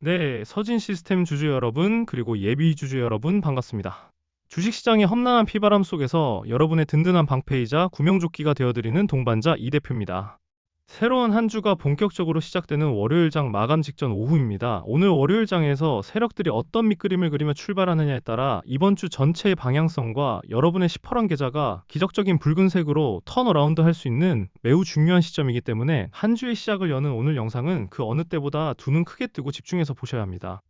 네, 서진 시스템 주주 여러분, 그리고 예비 주주 여러분 반갑습니다. 주식시장의 험난한 피바람 속에서 여러분의 든든한 방패이자 구명조끼가 되어드리는 동반자 이 대표입니다. 새로운 한 주가 본격적으로 시작되는 월요일장 마감 직전 오후입니다. 오늘 월요일장에서 세력들이 어떤 밑그림을 그리며 출발하느냐에 따라 이번 주 전체의 방향성과 여러분의 시퍼런 계좌가 기적적인 붉은색으로 턴어라운드 할 수 있는 매우 중요한 시점이기 때문에 한 주의 시작을 여는 오늘 영상은 그 어느 때보다 두 눈 크게 뜨고 집중해서 보셔야 합니다.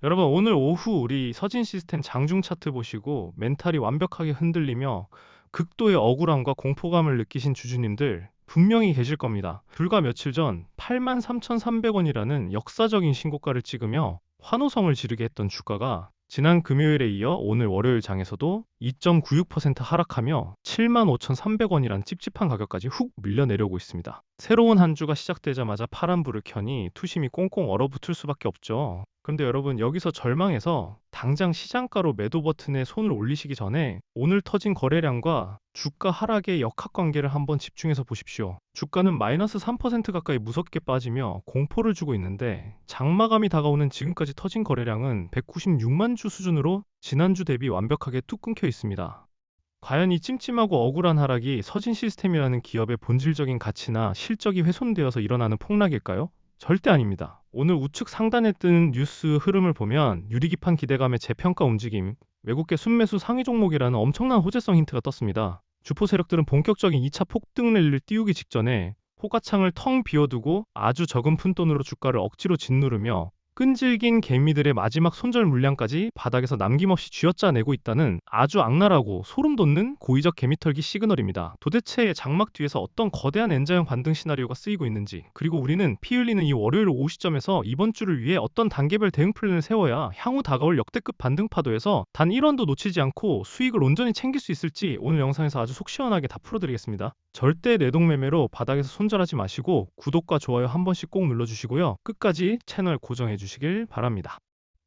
여러분, 오늘 오후 우리 서진 시스템 장중 차트 보시고 멘탈이 완벽하게 흔들리며 극도의 억울함과 공포감을 느끼신 주주님들 분명히 계실 겁니다. 불과 며칠 전 83,300원이라는 역사적인 신고가를 찍으며 환호성을 지르게 했던 주가가 지난 금요일에 이어 오늘 월요일 장에서도 2.96% 하락하며 75,300원이란 찝찝한 가격까지 훅 밀려내려오고 있습니다. 새로운 한 주가 시작되자마자 파란불을 켜니 투심이 꽁꽁 얼어붙을 수밖에 없죠. 그런데 여러분, 여기서 절망해서 당장 시장가로 매도 버튼에 손을 올리시기 전에 오늘 터진 거래량과 주가 하락의 역학관계를 한번 집중해서 보십시오. 주가는 마이너스 3% 가까이 무섭게 빠지며 공포를 주고 있는데 장마감이 다가오는 지금까지 터진 거래량은 196만 주 수준으로 지난주 대비 완벽하게 뚝 끊겨 있습니다. 과연 이 찜찜하고 억울한 하락이 서진 시스템이라는 기업의 본질적인 가치나 실적이 훼손되어서 일어나는 폭락일까요? 절대 아닙니다. 오늘 우측 상단에 뜨는 뉴스 흐름을 보면 유리기판 기대감의 재평가 움직임, 외국계 순매수 상위 종목이라는 엄청난 호재성 힌트가 떴습니다. 주포 세력들은 본격적인 2차 폭등 랠리를 띄우기 직전에 호가창을 텅 비워두고 아주 적은 푼돈으로 주가를 억지로 짓누르며 끈질긴 개미들의 마지막 손절 물량까지 바닥에서 남김없이 쥐어짜내고 있다는 아주 악랄하고 소름 돋는 고의적 개미털기 시그널입니다. 도대체 장막 뒤에서 어떤 거대한 N자형 반등 시나리오가 쓰이고 있는지, 그리고 우리는 피 흘리는 이 월요일 오후 시점에서 이번 주를 위해 어떤 단계별 대응 플랜을 세워야 향후 다가올 역대급 반등 파도에서 단 1원도 놓치지 않고 수익을 온전히 챙길 수 있을지 오늘 영상에서 아주 속 시원하게 다 풀어드리겠습니다. 절대 내동매매로 바닥에서 손절하지 마시고 구독과 좋아요 한 번씩 꼭 눌러주시고요. 끝까지 채널 고정해 주시길 바랍니다.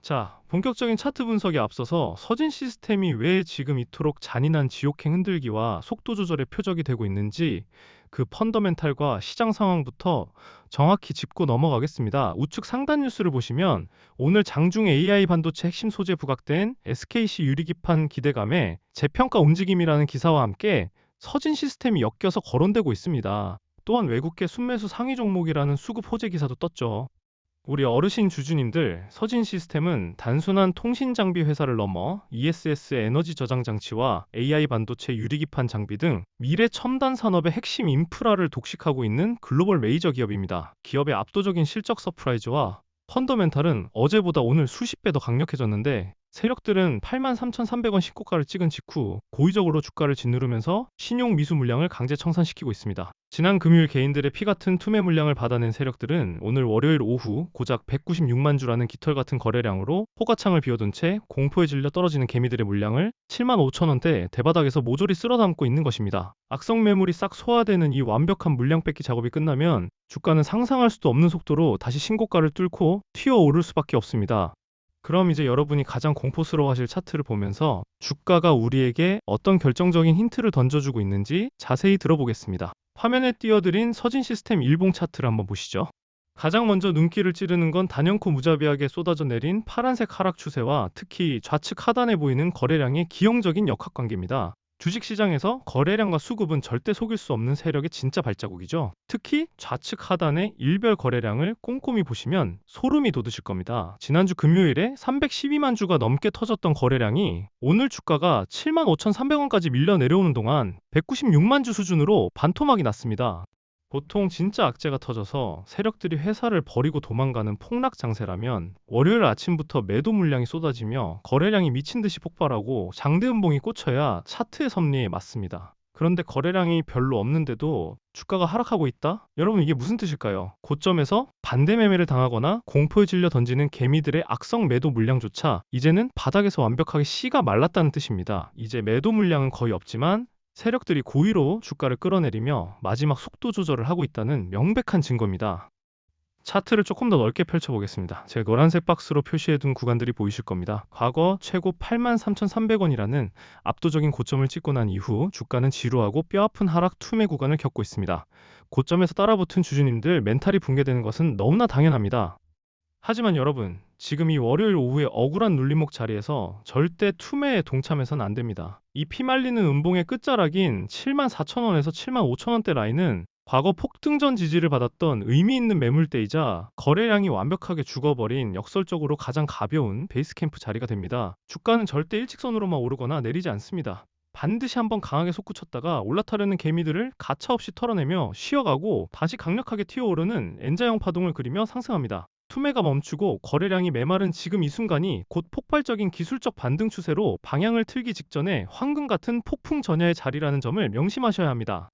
자, 본격적인 차트 분석에 앞서서 서진 시스템이 왜 지금 이토록 잔인한 지옥행 흔들기와 속도 조절의 표적이 되고 있는지 그 펀더멘탈과 시장 상황부터 정확히 짚고 넘어가겠습니다. 우측 상단 뉴스를 보시면 오늘 장중 AI 반도체 핵심 소재 부각된 SKC 유리기판 기대감에 재평가 움직임이라는 기사와 함께 서진 시스템이 엮여서 거론되고 있습니다. 또한 외국계 순매수 상위 종목이라는 수급 호재 기사도 떴죠. 우리 어르신 주주님들, 서진 시스템은 단순한 통신 장비 회사를 넘어 ESS 에너지 저장 장치와 AI 반도체 유리기판 장비 등 미래 첨단 산업의 핵심 인프라를 독식하고 있는 글로벌 메이저 기업입니다. 기업의 압도적인 실적 서프라이즈와 펀더멘탈은 어제보다 오늘 수십 배 더 강력해졌는데 세력들은 83,300원 신고가를 찍은 직후 고의적으로 주가를 짓누르면서 신용 미수 물량을 강제 청산시키고 있습니다. 지난 금요일 개인들의 피 같은 투매 물량을 받아낸 세력들은 오늘 월요일 오후 고작 196만 주라는 깃털 같은 거래량으로 호가창을 비워둔 채 공포에 질려 떨어지는 개미들의 물량을 7만 5천 원대 대바닥에서 모조리 쓸어담고 있는 것입니다. 악성 매물이 싹 소화되는 이 완벽한 물량 뺏기 작업이 끝나면 주가는 상상할 수도 없는 속도로 다시 신고가를 뚫고 튀어오를 수밖에 없습니다. 그럼 이제 여러분이 가장 공포스러워하실 차트를 보면서 주가가 우리에게 어떤 결정적인 힌트를 던져주고 있는지 자세히 들어보겠습니다. 화면에 띄워드린 서진 시스템 일봉 차트를 한번 보시죠. 가장 먼저 눈길을 찌르는 건 단연코 무자비하게 쏟아져 내린 파란색 하락 추세와 특히 좌측 하단에 보이는 거래량의 기형적인 역학관계입니다. 주식시장에서 거래량과 수급은 절대 속일 수 없는 세력의 진짜 발자국이죠. 특히 좌측 하단의 일별 거래량을 꼼꼼히 보시면 소름이 돋으실 겁니다. 지난주 금요일에 312만 주가 넘게 터졌던 거래량이 오늘 주가가 75,300원까지 밀려 내려오는 동안 196만 주 수준으로 반토막이 났습니다. 보통 진짜 악재가 터져서 세력들이 회사를 버리고 도망가는 폭락 장세라면 월요일 아침부터 매도 물량이 쏟아지며 거래량이 미친 듯이 폭발하고 장대 음봉이 꽂혀야 차트의 섭리에 맞습니다. 그런데 거래량이 별로 없는데도 주가가 하락하고 있다? 여러분, 이게 무슨 뜻일까요? 고점에서 반대 매매를 당하거나 공포에 질려 던지는 개미들의 악성 매도 물량조차 이제는 바닥에서 완벽하게 씨가 말랐다는 뜻입니다. 이제 매도 물량은 거의 없지만 세력들이 고의로 주가를 끌어내리며 마지막 속도 조절을 하고 있다는 명백한 증거입니다. 차트를 조금 더 넓게 펼쳐보겠습니다. 제가 노란색 박스로 표시해둔 구간들이 보이실 겁니다. 과거 최고 83,300원이라는 압도적인 고점을 찍고 난 이후 주가는 지루하고 뼈아픈 하락 투매 구간을 겪고 있습니다. 고점에서 따라붙은 주주님들 멘탈이 붕괴되는 것은 너무나 당연합니다. 하지만 여러분, 지금 이 월요일 오후에 억울한 눌림목 자리에서 절대 투매에 동참해서는 안 됩니다. 이 피말리는 음봉의 끝자락인 74,000원에서 75,000원대 라인은 과거 폭등전 지지를 받았던 의미 있는 매물대이자 거래량이 완벽하게 죽어버린 역설적으로 가장 가벼운 베이스캠프 자리가 됩니다. 주가는 절대 일직선으로만 오르거나 내리지 않습니다. 반드시 한번 강하게 솟구쳤다가 올라타려는 개미들을 가차없이 털어내며 쉬어가고 다시 강력하게 튀어오르는 N자형 파동을 그리며 상승합니다. 투매가 멈추고 거래량이 메마른 지금 이 순간이 곧 폭발적인 기술적 반등 추세로 방향을 틀기 직전에 황금 같은 폭풍 전야의 자리라는 점을 명심하셔야 합니다.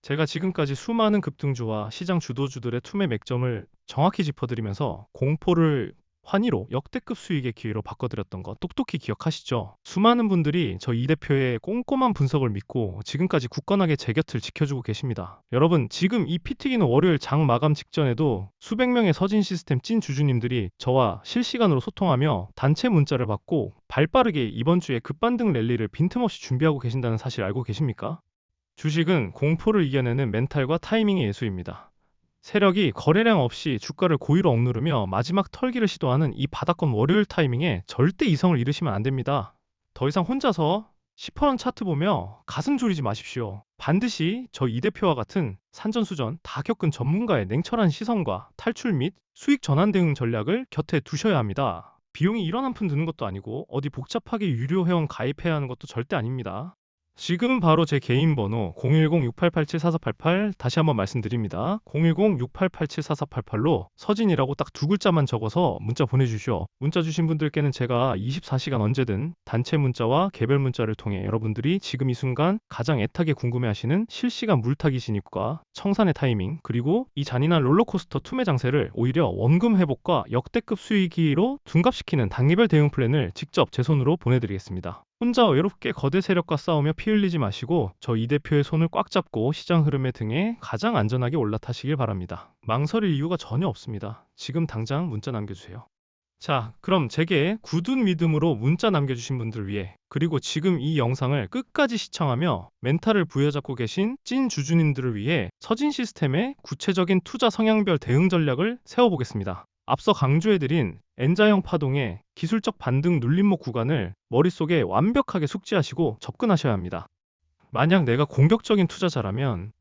제가 지금까지 수많은 급등주와 시장 주도주들의 투매 맥점을 정확히 짚어드리면서 공포를 환희로 역대급 수익의 기회로 바꿔드렸던 거 똑똑히 기억하시죠? 수많은 분들이 저 이 대표의 꼼꼼한 분석을 믿고 지금까지 굳건하게 제 곁을 지켜주고 계십니다. 여러분, 지금 이 피 튀기는 월요일 장 마감 직전에도 수백 명의 서진 시스템 찐 주주님들이 저와 실시간으로 소통하며 단체 문자를 받고 발빠르게 이번 주에 급반등 랠리를 빈틈없이 준비하고 계신다는 사실 알고 계십니까? 주식은 공포를 이겨내는 멘탈과 타이밍의 예술입니다. 세력이 거래량 없이 주가를 고의로 억누르며 마지막 털기를 시도하는 이 바닥권 월요일 타이밍에 절대 이성을 잃으시면 안 됩니다. 더 이상 혼자서 10% 차트 보며 가슴 졸이지 마십시오. 반드시 저 이 대표와 같은 산전수전 다 겪은 전문가의 냉철한 시선과 탈출 및 수익 전환 대응 전략을 곁에 두셔야 합니다. 비용이 1원 한 푼 드는 것도 아니고 어디 복잡하게 유료 회원 가입해야 하는 것도 절대 아닙니다. 지금은 바로 제 개인 번호 010-6887-4488 다시 한번 말씀드립니다. 010-6887-4488로 서진이라고 딱 두 글자만 적어서 문자 보내주시오. 문자 주신 분들께는 제가 24시간 언제든 단체 문자와 개별 문자를 통해 여러분들이 지금 이 순간 가장 애타게 궁금해하시는 실시간 물타기 진입과 청산의 타이밍, 그리고 이 잔인한 롤러코스터 투매 장세를 오히려 원금 회복과 역대급 수익으로 둔갑시키는 단계별 대응 플랜을 직접 제 손으로 보내드리겠습니다. 혼자 외롭게 거대 세력과 싸우며 피 흘리지 마시고 저 이 대표의 손을 꽉 잡고 시장 흐름에 등에 가장 안전하게 올라타시길 바랍니다. 망설일 이유가 전혀 없습니다. 지금 당장 문자 남겨주세요. 자, 그럼 제게 굳은 믿음으로 문자 남겨주신 분들 위해, 그리고 지금 이 영상을 끝까지 시청하며 멘탈을 부여잡고 계신 찐 주주님들을 위해 서진 시스템의 구체적인 투자 성향별 대응 전략을 세워보겠습니다. 앞서 강조해드린 N자형 파동의 기술적 반등 눌림목 구간을 머릿속에 완벽하게 숙지하시고 접근하셔야 합니다. 만약 내가 공격적인 투자자라면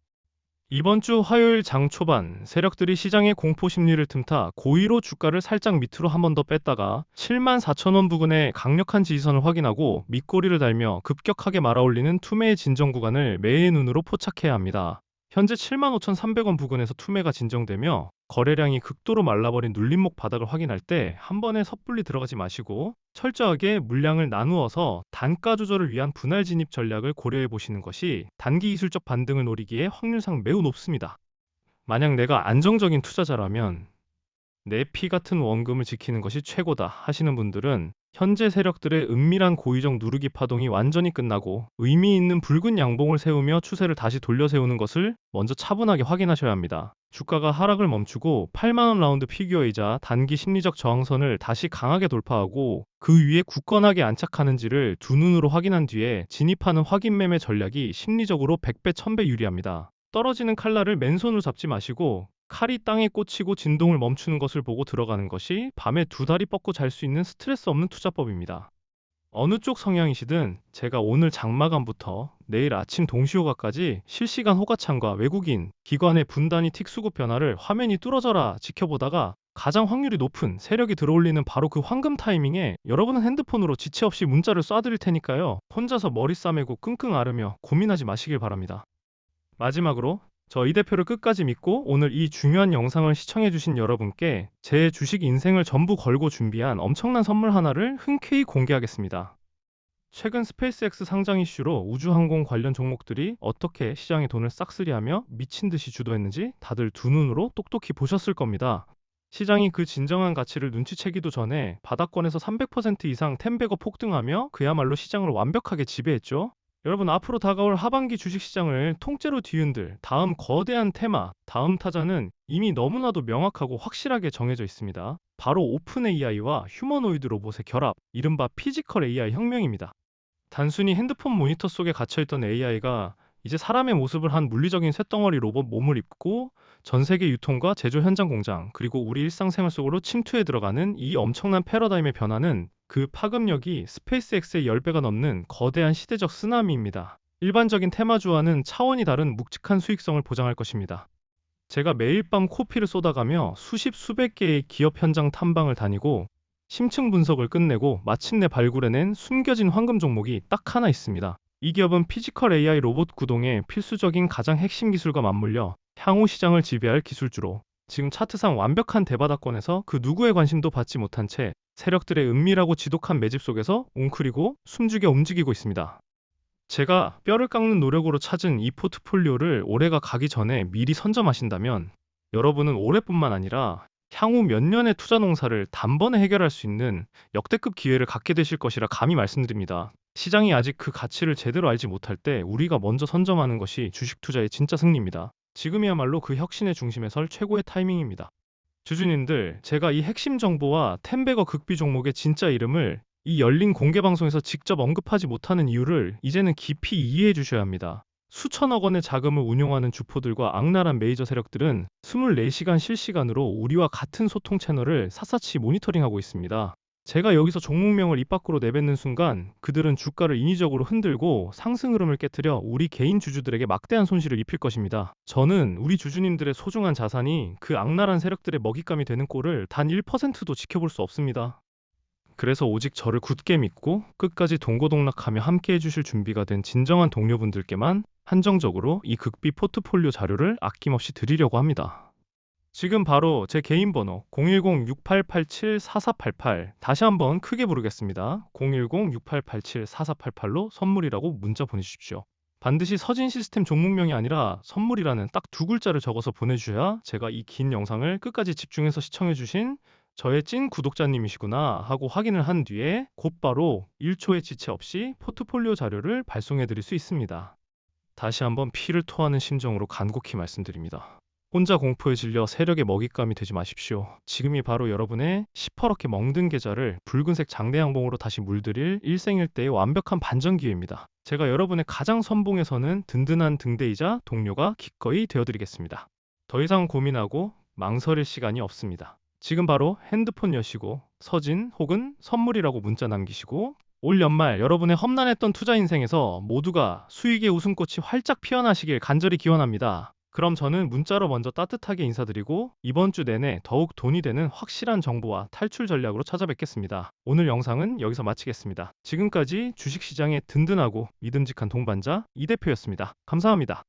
이번 주 화요일 장 초반 세력들이 시장의 공포 심리를 틈타 고의로 주가를 살짝 밑으로 한 번 더 뺐다가 74,000원 부근의 강력한 지지선을 확인하고 밑꼬리를 달며 급격하게 말아올리는 투매의 진정 구간을 매의 눈으로 포착해야 합니다. 현재 75,300원 부근에서 투매가 진정되며 거래량이 극도로 말라버린 눌림목 바닥을 확인할 때 한 번에 섣불리 들어가지 마시고 철저하게 물량을 나누어서 단가 조절을 위한 분할 진입 전략을 고려해 보시는 것이 단기 기술적 반등을 노리기에 확률상 매우 높습니다. 만약 내가 안정적인 투자자라면 내 피 같은 원금을 지키는 것이 최고다 하시는 분들은 현재 세력들의 은밀한 고의적 누르기 파동이 완전히 끝나고 의미 있는 붉은 양봉을 세우며 추세를 다시 돌려세우는 것을 먼저 차분하게 확인하셔야 합니다. 주가가 하락을 멈추고 8만원 라운드 피규어이자 단기 심리적 저항선을 다시 강하게 돌파하고 그 위에 굳건하게 안착하는지를 두 눈으로 확인한 뒤에 진입하는 확인 매매 전략이 심리적으로 100배 1000배 유리합니다. 떨어지는 칼날을 맨손으로 잡지 마시고 칼이 땅에 꽂히고 진동을 멈추는 것을 보고 들어가는 것이 밤에 두 다리 뻗고 잘 수 있는 스트레스 없는 투자법입니다. 어느 쪽 성향이시든 제가 오늘 장마감부터 내일 아침 동시호가까지 실시간 호가창과 외국인, 기관의 분단위 틱 수급 변화를 화면이 뚫어져라 지켜보다가 가장 확률이 높은 세력이 들어올리는 바로 그 황금 타이밍에 여러분은 핸드폰으로 지체 없이 문자를 쏴드릴 테니까요. 혼자서 머리 싸매고 끙끙 앓으며 고민하지 마시길 바랍니다. 마지막으로 저 이 대표를 끝까지 믿고 오늘 이 중요한 영상을 시청해주신 여러분께 제 주식 인생을 전부 걸고 준비한 엄청난 선물 하나를 흔쾌히 공개하겠습니다. 최근 스페이스X 상장 이슈로 우주항공 관련 종목들이 어떻게 시장의 돈을 싹쓸이하며 미친 듯이 주도했는지 다들 두 눈으로 똑똑히 보셨을 겁니다. 시장이 그 진정한 가치를 눈치채기도 전에 바닥권에서 300% 이상 텐베거 폭등하며 그야말로 시장을 완벽하게 지배했죠. 여러분, 앞으로 다가올 하반기 주식시장을 통째로 뒤흔들 다음 거대한 테마, 다음 타자는 이미 너무나도 명확하고 확실하게 정해져 있습니다. 바로 오픈 AI와 휴머노이드 로봇의 결합, 이른바 피지컬 AI 혁명입니다. 단순히 핸드폰 모니터 속에 갇혀있던 AI가 이제 사람의 모습을 한 물리적인 쇳덩어리 로봇 몸을 입고 전 세계 유통과 제조 현장 공장, 그리고 우리 일상생활 속으로 침투해 들어가는 이 엄청난 패러다임의 변화는 그 파급력이 스페이스X의 10배가 넘는 거대한 시대적 쓰나미입니다. 일반적인 테마주와는 차원이 다른 묵직한 수익성을 보장할 것입니다. 제가 매일 밤 코피를 쏟아가며 수십 수백 개의 기업 현장 탐방을 다니고 심층 분석을 끝내고 마침내 발굴해낸 숨겨진 황금 종목이 딱 하나 있습니다. 이 기업은 피지컬 AI 로봇 구동의 필수적인 가장 핵심 기술과 맞물려 향후 시장을 지배할 기술주로 지금 차트상 완벽한 대바닥권에서 그 누구의 관심도 받지 못한 채 세력들의 은밀하고 지독한 매집 속에서 웅크리고 숨죽여 움직이고 있습니다. 제가 뼈를 깎는 노력으로 찾은 이 포트폴리오를 올해가 가기 전에 미리 선점하신다면 여러분은 올해뿐만 아니라 향후 몇 년의 투자 농사를 단번에 해결할 수 있는 역대급 기회를 갖게 되실 것이라 감히 말씀드립니다. 시장이 아직 그 가치를 제대로 알지 못할 때 우리가 먼저 선점하는 것이 주식 투자의 진짜 승리입니다. 지금이야말로 그 혁신의 중심에 설 최고의 타이밍입니다. 주주님들, 제가 이 핵심 정보와 텐베거 극비 종목의 진짜 이름을 이 열린 공개 방송에서 직접 언급하지 못하는 이유를 이제는 깊이 이해해 주셔야 합니다. 수천억 원의 자금을 운용하는 주포들과 악랄한 메이저 세력들은 24시간 실시간으로 우리와 같은 소통 채널을 샅샅이 모니터링하고 있습니다. 제가 여기서 종목명을 입 밖으로 내뱉는 순간 그들은 주가를 인위적으로 흔들고 상승 흐름을 깨트려 우리 개인 주주들에게 막대한 손실을 입힐 것입니다. 저는 우리 주주님들의 소중한 자산이 그 악랄한 세력들의 먹잇감이 되는 꼴을 단 1%도 지켜볼 수 없습니다. 그래서 오직 저를 굳게 믿고 끝까지 동고동락하며 함께 해주실 준비가 된 진정한 동료분들께만 한정적으로 이 극비 포트폴리오 자료를 아낌없이 드리려고 합니다. 지금 바로 제 개인 번호 010-6887-4488 다시 한번 크게 부르겠습니다. 010-6887-4488로 선물이라고 문자 보내주십시오. 반드시 서진 시스템 종목명이 아니라 선물이라는 딱 두 글자를 적어서 보내주셔야 제가 이 긴 영상을 끝까지 집중해서 시청해주신 저의 찐 구독자님이시구나 하고 확인을 한 뒤에 곧바로 1초의 지체 없이 포트폴리오 자료를 발송해 드릴 수 있습니다. 다시 한번 피를 토하는 심정으로 간곡히 말씀드립니다. 혼자 공포에 질려 세력의 먹잇감이 되지 마십시오. 지금이 바로 여러분의 시퍼렇게 멍든 계좌를 붉은색 장대 양봉으로 다시 물들일 일생일대의 완벽한 반전 기회입니다. 제가 여러분의 가장 선봉에 서는 든든한 등대이자 동료가 기꺼이 되어드리겠습니다. 더 이상 고민하고 망설일 시간이 없습니다. 지금 바로 핸드폰 여시고 서진 혹은 선물이라고 문자 남기시고 올 연말 여러분의 험난했던 투자 인생에서 모두가 수익의 웃음꽃이 활짝 피어나시길 간절히 기원합니다. 그럼 저는 문자로 먼저 따뜻하게 인사드리고 이번 주 내내 더욱 돈이 되는 확실한 정보와 탈출 전략으로 찾아뵙겠습니다. 오늘 영상은 여기서 마치겠습니다. 지금까지 주식시장의 든든하고 믿음직한 동반자 이 대표였습니다. 감사합니다.